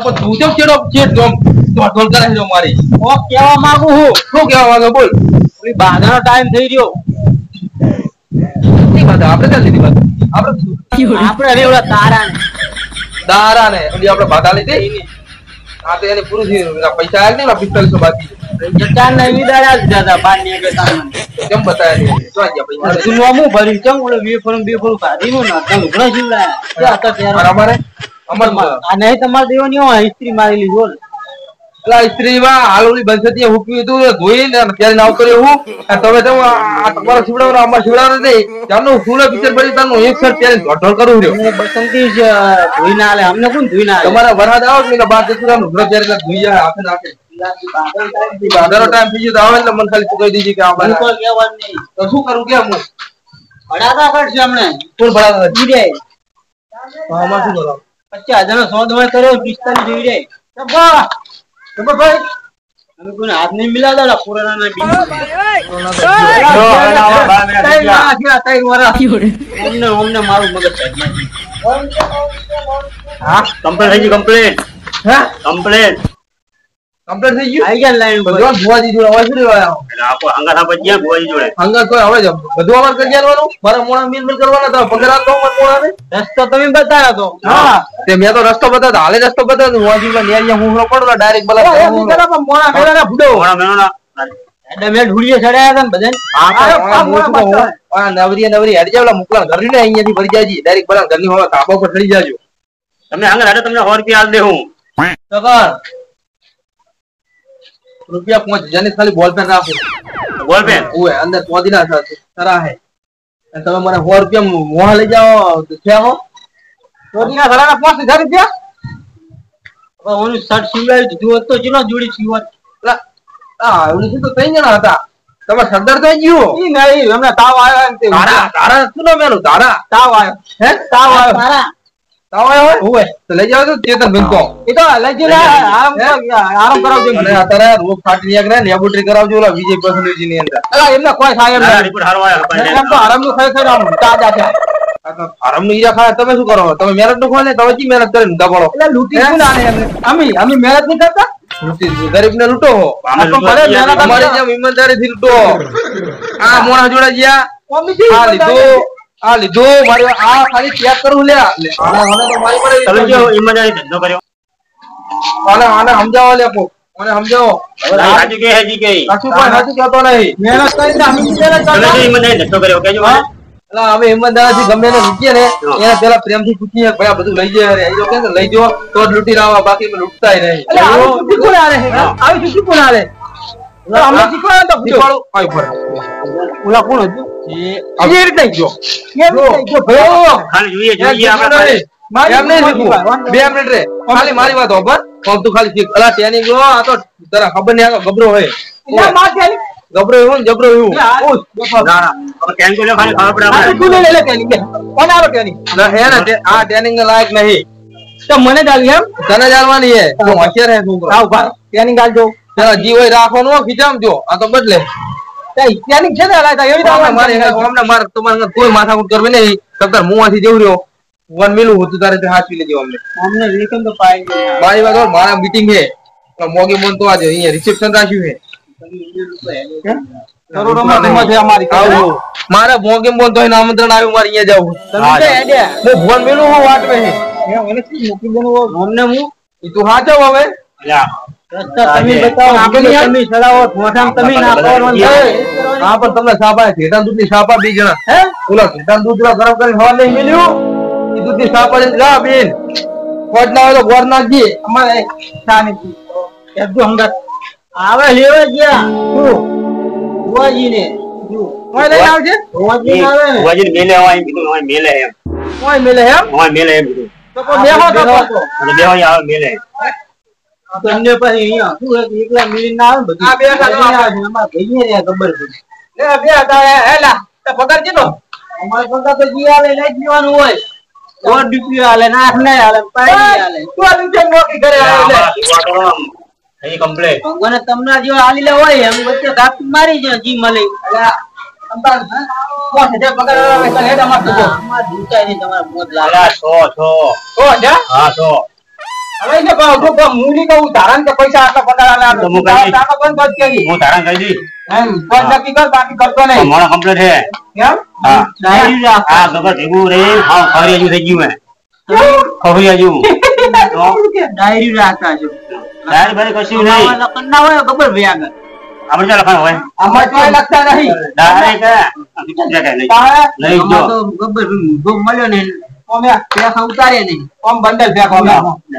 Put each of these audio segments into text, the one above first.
તો તું કેમ કેડો છે ડોમ ઢોલ કરે છે મારી ઓ કેવા માંગુ હું શું કેવા માંગે બોલ ઓલી બાધાનો ટાઈમ થઈ રહ્યો ની વાત આપણે ચાલ લીધી વાત આપણે હવે ઓલા દારા ને ઓલી આપણે બાધા લીધી એની આ તો એને પૂરું થયું પૈસા આવ્યા ને 4500 બાકી જટાન ને વિદાડા જ દાદા બાર ને કે તાન કેમ બતાયા ને તો ગયા પૈસા અર્જુન મામુ ભરી કેમ ઓલે વી ફોરમ કાઢી નો ના તને ઘણા જીવડા આ તો ત્યારે અમારે અમર આ નહીં તમાર દેવાની હો હિસ્ટ્રી મારી લીધો એલા સ્ત્રીમાં હાલોલી બંસતીએ હુકવી હતું ધોઈ ને ત્યારે નાવ કર્યો હું તમે તો આ તમારો શિવડાવનો અમાર શિવડાવનો નહીં ત્યારનું ફૂલ પિક્ચર બની તારનું એક સર ત્યારે ઢોળ કરું રહ્યો બસંતી જ ધોઈ ના આલે અમને કોણ ધોઈ ના આલે તમારા વરસાદ આવો ને બાર જતું રામ ઘર ત્યારે ધોઈ જાય હાથે નાખે બાદરનો ટાઈમ થઈ ગયો આવે એટલે મને ખાલી ચૂકવી દીધી કે આ બાર તો કેવાનું નહીં તો શું કરું કે હું ભડાકા કરશે હમણે કોણ ભડા જીરે આમાં શું કરો 50,000 નો સોદમાં કર્યો 45 જીરે ચબા ભાઈ અમે કોને હાથ નહીં મિલાવતા પુરાના ના બિન અમને મારું મગજ હા કમ્પ્લીટ થઈ ગયું કમ્પ્લીટ હે કમ્પ્લીટ કમ્પ્લીટ થઈ ગયું આઈ ગયા લાઈન બધું ભુવાજી જોડે હવે શું લેવા આપો હંગાત આપો જ્યાં ભુવાજી જોડે હંગાત તો હવે બધું અમાર કરી દેવાનું મારા મોણા મિલ કરવાના તો પગાર આપતો મોણા ને રસ્તો તમે બતાવ્યો તો હા તે મેં તો રસ્તો બતાવ્યો હાલે રસ્તો બતાવ્યો ભુવાજી માં નેરિયા હું પડો ડાયરેક્ટ બોલા મોણા મેળાના ભૂડો મોણા મેળાના એટલે મેં ઢુડીએ ચડાયા હતા ને બધાને આ નવરી હેડ જાવલા મુકલા ઘર ને અહીંયાથી ભરી જાજી ડાયરેક્ટ બોલા ઘરની હવા તાબા પર ચડી જાજો તમને હંગાત હાડે તમને 100 રૂપિયા આલ દે હું સગર રૂપિયા 5 જને ખાલી બોલ પેન રાખો બોલ પેન ઓય અંદર પોદી ના સરા હે અને તમે મને 100 રૂપિયા મોહ લઈ જાઓ થયા હો પોદી ના સરા ના 5000 રૂપિયા હવે ઓનું શર્ટ સિવાય દીધું તો ચલો જોડી સિવાય આ ઓલી તો 3 જણા હતા તમે સરદાર થઈ ગયો ઈ નહીં હમણાં તાવ આવ્યો ને તે તારા શું નામ એનું તારા તાવ આવ્યો હે તાવ આવ્યો તારા તાવ આવ્યો હોય તો લઈ જાવ તો ચેતન બનકો એ તો લઈ જઈને આરામ કરાવજો અને અત્યારે રોગ ફાટી ગયા કરે લેબોરેટરી કરાવજો ઓલા વિજય પસંદજી ની અંદર અલા એમને કોઈ થાય એમ રિપોર્ટ હારો આવ્યો એમ તો આરામ નું ખાઈ ખાઈ આમ તાજા છે આરામ નું ઈરા ખાય તમે શું કરો તમે મહેનત નું ખો ને તમે જી મહેનત કરીને દબાડો એટલે લૂટી શું આને અમે મહેનત નહીં કરતા ગરીબ ને લૂટો અમારી જેમ ઈમાનદારી થી લૂટો આ મોણા જોડે ગયા આ લીધું મારી આ ખાલી ચેક કરું લે આને તો મારી પડે તમે જો ઈમાનદારી ધંધો કર્યો આને સમજાવો લે કો મને સમજાવો રાજુ કે હેજી કે સાચું કોઈ સાચું કહેતો નહીં મહેનત કરીને અમે મહેનત તમે જો ઈમાનદારી ધંધો કર્યો કેજો એટલે અમે ઈમાનદારી ગમે ને લૂટીએ ને એના પેલા પ્રેમથી પૂછીએ ભાઈ આ બધું લઈ જાય રે એ કે લઈ જો તો જ લૂટી લાવવા બાકી મે લૂટતાય નહીં આવી છૂટી કોણ આલે આવી છૂટી કોણ આલે અમે શીખવાડો તો શીખવાડો આઈ પર ઓલા કોણ હતું એ રીતે ગયો ખાલી જોઈએ આપણે એમ નહીં શીખવું 2 મિનિટ રે ખાલી મારી વાત હોબર કોમ તું ખાલી શીખ અલા ટ્રેનિંગ લો આ તો તારા ખબર નહીં આ ગબરો હોય એટલે માં ટ્રેનિંગ ગબરો એવું જબરો એવું ના હવે ટ્રેનિંગ લે ખાલી ખબર પડે આપણે તું લે ટ્રેનિંગ કોણ આરો ટ્રેનિંગ ના હે ને આ ટ્રેનિંગ લાયક નહીં તો મને જ આવી એમ તને જાણવાની હે તો હોશિયાર હે છોકરો આવ ભાઈ ટ્રેનિંગ આલજો તારા જીવ હોય રાખવાનો ખીચામજો આ તો બદલે ટ્રેનિંગ છે ને અલા એવી તો મારે અમને માર તમારે કોઈ માથાકૂટ કરવી નહીં તકર મુવાથી જેવું રહ્યો વન મિલું હતું તારે તે હાચવી લેજો અમને રેકમ તો પાઈ મારી વાત મારા મીટિંગ હે મોગી મોન તો આજે અહીંયા રિસેપ્શન રાખ્યું હે કરોડોમાં કિંમત છે અમારી મારે મોગી મોન તો આમંત્રણ આવ્યું મારે અહીંયા જાવું તમે કે આડ્યા હું ફોન મિલું હું વાટ મે હે મને શું મૂકી દેનો અમને હું ઈ તું હા જાવ હવે તમે બતાવો તમે ચડાવો મોઢામ તમે ના કરવાનું હા પણ તમને સાપા ઘેટા દૂધની સાપા બી જણા હે ઓલા ઘેટા દૂધ ગરમ કરીને હવા નહીં મળ્યું ઈ દૂધની સાપા લા બેન કોટ ના હોય તો ગોર નાખજી અમારે શાની એકદમ હંગાત આવે લેવા ગયા શું ભુવાજી ને કોઈ લઈ આવજે ભુવાજી આવે ને ભુવાજી મેલે હોય કીધું હોય મેલે એમ કોઈ મેલે એમ હોય મેલે એમ કીધું તો કોઈ બેહો તો બેહો આવે મેલે તમને પછી અહીંયા શું એકલા મિલી ના આવે બધું આ બે અમાર ભઈએ રે ખબર પડી લે બે હતા હેલા તો પગાર કેટલો અમાર પગાર તો જી આલે લઈ જવાનું હોય ઓર ડીપી આલે નાખ નઈ આલે પાઈ આલે તો આ નોકી કરે આલે એ કમ્પ્લીટ મને તમને જો આલીલે હોય એમ વચ્ચે કાપ મારી જ જી મળે અંબાર કોણ છે પગાર આવે તો હેડ અમાર તો અમાર દૂતાઈ ની તમાર મોત લાલા 100 છે હા 100 હવે ને કહું મૂલી કહું ધારણ કે પૈસા આટલા પડાલા તો હું કરી ટાકા બંધ કરી હું ધારણ કરી દી એમ કોઈ નક્કી કર બાકી કરતો નહીં મોડા કમ્પ્લીટ છે કેમ હા ડાયરી રાખ આ ગબર ભેગું રે હા ખરી હજુ થઈ ગયું મેં ખરી હજુ ડાયરી રાખતા છો ડાયરી ભાઈ કશું નહીં લખન ના હોય ખબર ભાઈ આગળ આપણે ચાલ લખાણ હોય આમાં કોઈ લખતા નહીં ડાયરી કે લઈ જો તો ગબ્બર ગો મળ્યો ને ઓમે પેસા ઉતારે નહીં ઓમ બંડલ ફેંક ઓમે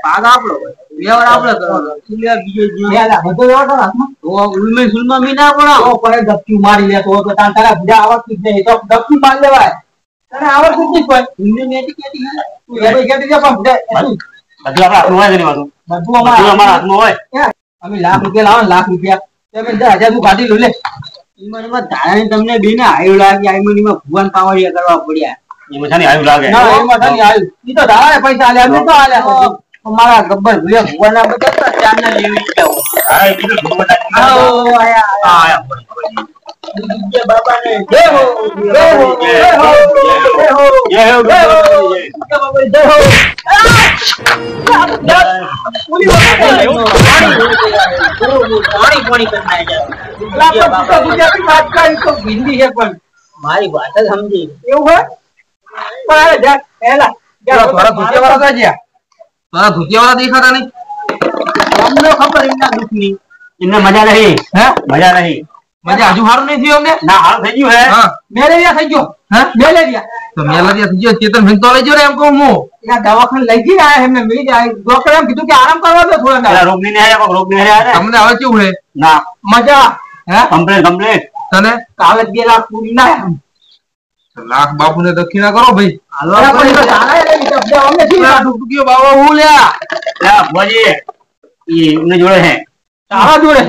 ભાગ આપણો વ્યવહાર આપણે કરવાનો સિલે બીજો જે યાલા બધો વ્યવહાર કરો હાથમાં તો ઉલમે સુલમાં મી ના પડા ઓ પડે ધક્કી મારી લે તો તારા બીજા આવડતું જ નહીં તો ધક્કી માર લેવાય તને આવડતું જ નહીં કોઈ ઉલમે મેટી કેટી તું એ ભાઈ કેટી જા પણ બધું આપણા હાથમાં હોય કે બધું બધું અમારા હાથમાં હોય અમે લાખ રૂપિયા લાવો લાખ રૂપિયા તમે 10,000 નું કાઢી લો લે ઈમાં ધારાને તમને બેને આયુ લાગી આઈમનીમાં ભગવાન પાવડિયા કરવા પડ્યા એમાં છાની આયુ લાગે ના એમાં છાની આયુ ઈ તો ધારાને પૈસા આલ્યા અમે તો આલ્યા અમારા ગબ્બર ભૂયા ભગવાનના બધા ચારને લેવી જાવ હા એ કીધું ભગવાન આવો આયા જય બાબાને જય હો જય હો જય હો જય હો જય હો જય હો જય હો મારી વાત જ સમજી એવું હોય થોડા ધુતિયાવાળા દેખાતા નહીં અમને ખબર એમના દુઃખ ની એમને મજા નહીં હે મજા નહીં મજા હજુ સારું નહીં થયું અમને ના હાલ થઈ ગયું હે મેલેરિયા થઈ ગયો હે મેલેરિયા તો મેલેરિયા થઈ ગયો ચેતન ભાઈ તો લઈ જો રે એમ કહું હું દવાખાને લઈ જઈ આયા એમને મિલી જાય ડોક્ટર એમ કીધું કે આરામ કરવા દો થોડા રોગ નહીં આયા કોઈ રોગ નહીં આયા તમને હવે કેવું હે ના મજા હે કમ્પ્લીટ તને કાલે 2 લાખ પૂરી ના લાખ બાપુને દક્ષિણા કરો ભાઈ હાલો આપણે તો જાણાય નહીં શબ્દ અમને શું લાડુ ગયો બાબા હું લ્યા લા ભોજી ઈ ઉને જોડે હે તારા જોડે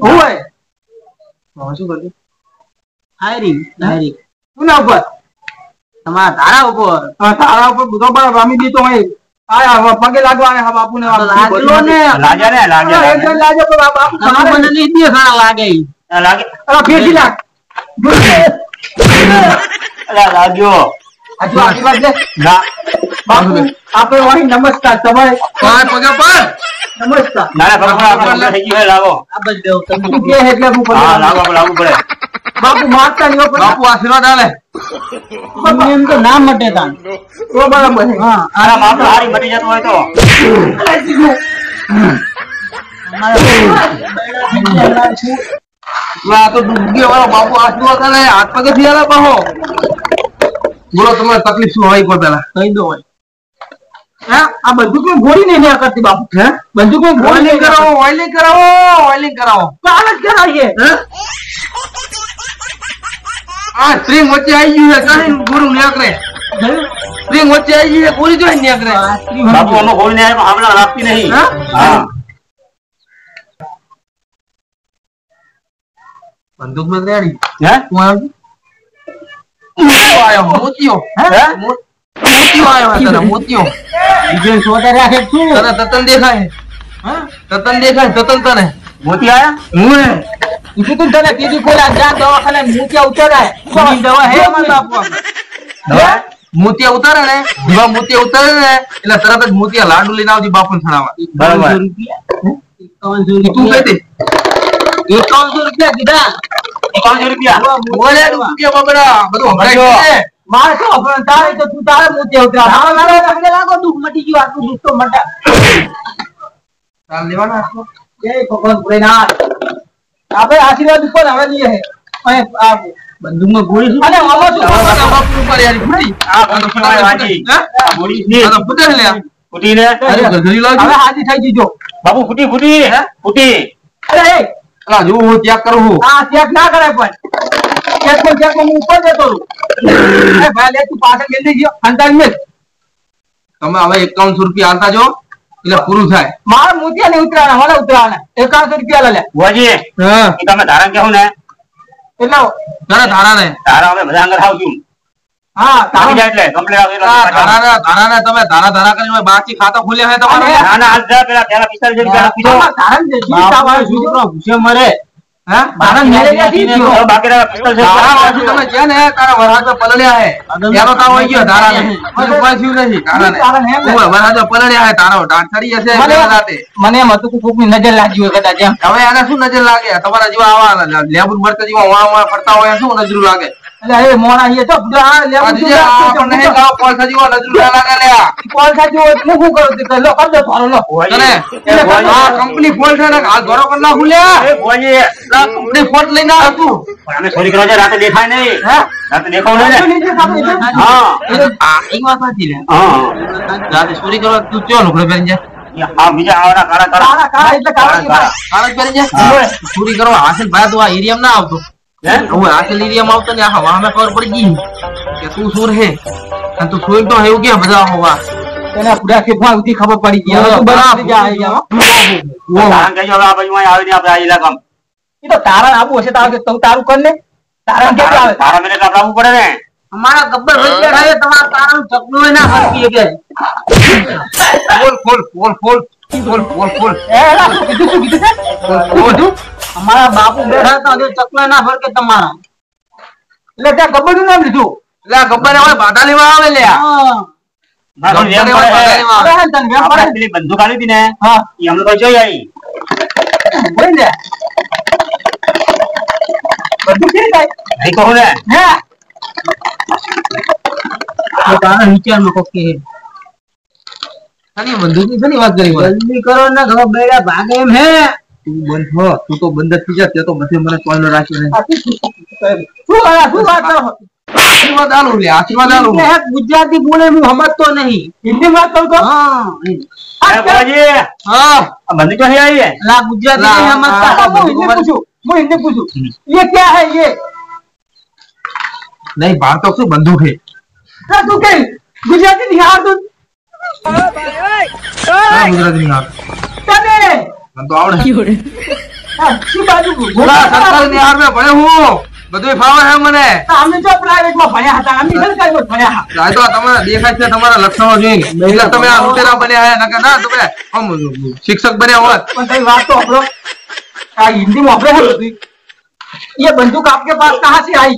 હું હે શું કરજો હાયરિંગ કોના ઉપર તમારા તારા ઉપર તારા ઉપર બધો પણ રામી દીતો હોય આયા પગે લાગવા આયા બાપુને લાગલો ને લાગે લાગે તો બાપુ તમારે મને નહીં દે સારા લાગે અરે ફેરથી લાગ અલા લાગ્યો આજુ આશીર્વાદ લે ના બાપુ આપણે વહી નમસ્કાર તમારે પગે પર નમસ્કાર ના ભગવાન થઈ ગયું લાગો આ બધો તમે કે એટલે હું હા લાગુ પડે બાપુ મારતા નહીં બાપુ આશીર્વાદ આલે એમ તો ના મટે તાન તો બરાબર હા આ બાપુ હારી મટી જતો હોય તો તો ડૂબી વાળો બાપુ આશીર્વાદ આલે હાથ પગે થી આલે બાહો બોલો તમારે તકલીફ શું હોય કોઈ પેલા કહી દો હોય હે આ બધું કોઈ ગોળી નહીં કરતી બાપુ હે બધું કોઈ ગોળી નહીં કરાવો ઓઇલિંગ કરાવો કાલ જ કરાવીએ હે આ સ્ટ્રિંગ વચ્ચે આવી ગયું છે કઈ ગુરુ નીકળે સ્ટ્રિંગ વચ્ચે આવી ગયું છે ગોળી જોઈ નીકળે બાપુ અમે ગોળી ને હમણાં રાખતી નહીં હા બંદૂક માં રેડી હે હું આવ્યો મોતિયો હે મોતિયો આવ્યો તારા મોતિયો બીજો સોદા રાખે શું તારા તતન દેખાય હા તતન દેખાય તતન તને મોતી આયા હું તું તું તને કીધું કોલા જા દવાખાને મોતિયા ઉતારાય કોની દવા હે માર બાપુ દવા મોતિયા ઉતારે ને દીવા મોતિયા ઉતારે ને એટલે તરત જ મોતિયા લાડુ લઈને આવજી બાપુને છણાવા બરાબર 51 તું કહી દે 51 રૂપિયા કીધા 51 રૂપિયા બોલે રૂપિયા બબડા બધું હમણાં છે માર તો પણ તારે તો તું તારે મોતિયા ઉતરા મારો મારો તમને લાગો દુખ મટી ગયું આટલું દુખ તો મટા તાર લેવાના આટલો જય ભગવાન ભોલેનાથ આપણે આશીર્વાદ ઉપર હવે લઈએ હે અને આ બંદૂકમાં ગોળી શું અને આમાં શું બાપુ ઉપર યાર ફૂટી આ ફટાફટ વાજી ગોળી ની આ ફૂટે લે ફૂટી ને અરે ગધરી લાવજો હવે હાજી થઈ જીજો બાપુ ફૂટી હે ફૂટી અરે અલા જો હું ચેક કરું હું આ ચેક ના કરાય પણ ચેક હું ઉપર જતો રહું એ ભાઈ લે તું પાછળ મેલ દેજો અંદાજ મેલ તમે હવે 51 રૂપિયા આલતા જો એટલે પૂરું થાય મારા મોતિયા ને ઉતરાના મને ઉતરાના 51 રૂપિયા લે વાજી હા તમે ધારણ કેવું ને એટલે ધારા ને ધારા અમે બધા અંગર આવશું હા તારી જાય એટલે કમ્પ્લીટ આવે ધારા તમે ધારા કરીને બાકી ખાતા ખોલ્યા હે તમારે ના હાલ જા પેલા 45 રૂપિયા પીછો ધારા જે જીતા વાળો છોકરો ભૂસે મરે હા મારા મેલેરિયાથી થયો બાકી પિસ્તલ છે તારા બાજુ તમે છે ને તારા વરહાદ પલળ્યા હે એનો તાવ આવી ગયો તારા ને કોઈ થયું નથી તારા ને ઓય વરહાદ પલળ્યા હે તારો ડાટ ચડી હશે રાતે મને એમ હતું કે કોકની નજર લાગી હોય કદાચ એમ હવે આને શું નજર લાગે તમારા જેવા આવા લેબુ મરતા જેવા વાળા ફરતા હોય શું નજર લાગે એટલે એ મોણા હે તો લેબુ આપણને હે ગાવ પોલસા જેવા નજર લાગે લે પોલસા જેવો એટલે શું કરું તે લો કર દે થારો લો અને આ કંપની ફોલ્ટ છે ને હાલ ઘરો કર નાખું લે એ ભોજી આ કંપની ફોલ્ટ લઈને આવ તું પણ અમે ચોરી કરવા રાતે દેખાય નહીં હે રાતે દેખાવ નહીં હા આ એક વાત સાચી લે હા રાતે ચોરી કરવા તું ક્યાં લુકડે પહેરી જા હા બીજા આવડા કાળા એટલે કાળા પહેરી જા ચોરી કરવા હાસિલ ભાઈ તો આ એરિયામાં ના આવતો હે હું હાસિલ એરિયામાં આવતો ને આ વામે ખબર પડી ગઈ કે તું ચોર હે અને તું ચોર તો એવું કે બધા હોવા તને પૂરા કે ભાવથી ખબર પડી ગઈ હવે તું બરાબર જા આવી જા વો આ કઈ હવે આ બાજુ આવીને આપણે આ ઇલાકામાં ઈ તો તારા આબુ હશે તો તારું કર ને તારા કે આવે તારા મને કાપવું પડે ને અમારા ગબ્બર વચ્ચે રહે તમારા તારાનું ચકલું ના હરકી કે ફોલ એ કીધું અમારા બાપુ બેઠા હતા તે ચકલા ના ફરકે તમારા એટલે ત્યાં ગબ્બર નું નામ લીધું એટલે ગબ્બર હવે બાધા લેવા આવે લે બંદૂક આવી હતી ને હા એ અમને કોઈ જોઈ આવી બંદૂક કેવી થાય નહીં કહું ને હે તારા વિચારમાં કોક કે બંદૂક ની વાત કરી જલ્દી કરો ને ઘર બેડા ભાગે એમ હે તું બંધ હો તું તો બંધ થઈ જા તે તો બધે મને કોલ રાખ્યો ને શું વાત કરો આશીર્વાદ આલું લે આશીર્વાદ આલું હે ગુજરાતી બોલે હું સમજતો નહીં હિન્દી વાત કહું તો હા એ બોજી હા બંધ તો હે આઈએ લા ગુજરાતી નહીં સમજતા હું હિન્દી પૂછું ये क्या है ये नहीं बात तो શું બંદૂક है तू के गुजराती नहीं આવતું ગુજરાતી નહીં આવતું તને મને તો આવડે શું બાજુ ગોળા સરકાર ની આર મે ભણે હું બધું ફાવે છે મને અમે તો પ્રાઇવેટ માં ભણ્યા હતા અમે સરકારી માં ભણ્યા હતા આ તો તમારા દેખાય છે તમારા લક્ષણો જોઈને એટલે તમે આ લૂટેરા બન્યા હે નકે ના તમે આમ શિક્ષક બન્યા હોત પણ કઈ વાત તો આપણો આ હિન્દી માં આપણે હતું ये बंदूक आपके पास कहां से आई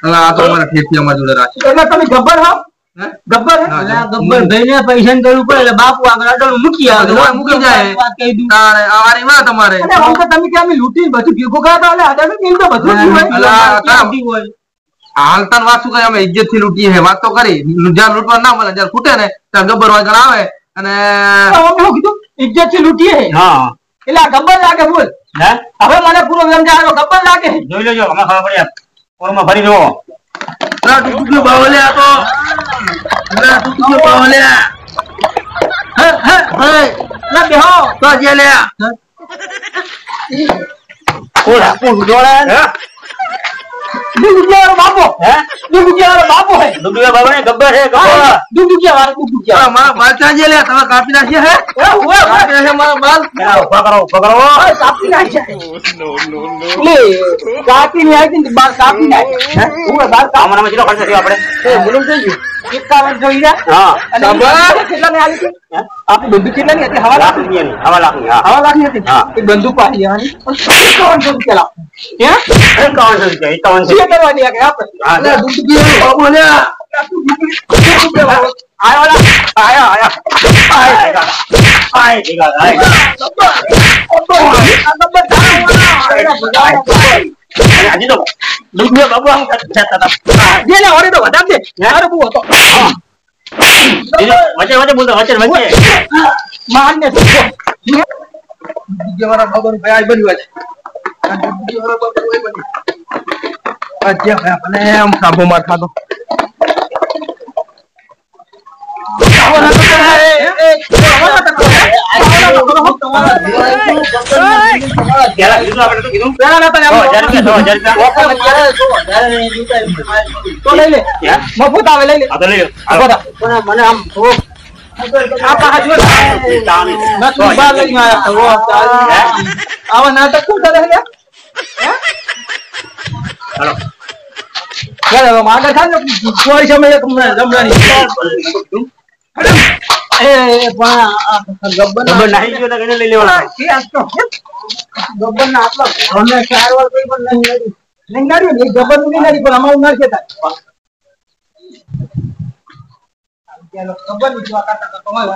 अला आ तो हमारा खेत हमारे जोड़े राशि એટલે તમે ગબ્બર હો ગબ્બર અલા ગબ્બર ભાઈને પૈસા ની જરૂર પડે એટલે બાપુ આગળ અડળ મૂકી આવે મૂકી જાય વાત કહી દઉં તારે આવારી માં તમારે અરે હું તો તમે કે અમે લૂટી બધું ભેગો કરતા એટલે આગળ કેમ તો બધું હોય અલા કામ હોય હાલતન વાત શું કરે અમે ઇજ્જત થી લૂટી હે વાત તો કરી જ્યાં લૂટવા ના મળે જ્યાં ફૂટે ને ત્યાં ગબ્બર વાગણ આવે અને હું કીધું ઇજ્જત થી લૂટી હે હા એટલે ગબ્બર લાગે બોલ હે હવે મને પૂરો સમજાયો ગબ્બર લાગે જોઈ લેજો અમે ખબર પડી ઓરમાં ભરી દો ના ટુકડો બાવલે આ તો ના ટુકડો બાવલે હે ના બેહો તો જે લે ઓલા કોણ જોડા હે दुगिया बाबू है दुगिया बाबू है दुगिया बाबू ने गब्बर है गब्बर दुगिया वाला दुगिया हमारा बाल चाहिए ले तुम्हारा काफी नाशिया है हुआ काफी नाशिया हमारा बाल ऊपर करो काफी नाशिया नो ले काफी नहीं आई थी बाल काफी नहीं है हुआ बाल का हमारा मचलो खर्च दिया આપણે એ બોલું જોઈએ 51 જોઈએ હા અને કેટલા ને આલી છે આપની બંદૂક કેટલા ની હતી હવા લાખ ની હવા લાખ ની હતી હા એ બંદૂક પાડી લેવાની 51 રૂપિયા હે 51 રૂપિયા 51 ये करवा दिया गया आपने दूध भी बोले आया वाला आया अजी तो दूध में बाबू हम जाता था ये ना और तो बता दे यार वो तो वजह बोल दो वजह मारने से ये हमारा बाबू ने भाई बनी वाली हमारा बाबू वही बनी अच्छा अपने हम काबू मार खा दो हेलो मांगा था ना कोई समय एक रमजानी ए गब्बर नहीं जो ना ले ले वाला क्या तो ગબ્બર ના આટલા ઘરને 4 વાર કોઈ પણ નહીં નાડ્યું ને ગબ્બર નું નહીં નાડી પણ અમારું નાડ કેતા ગબ્બર ની જોવા કાઢતા તો તમારે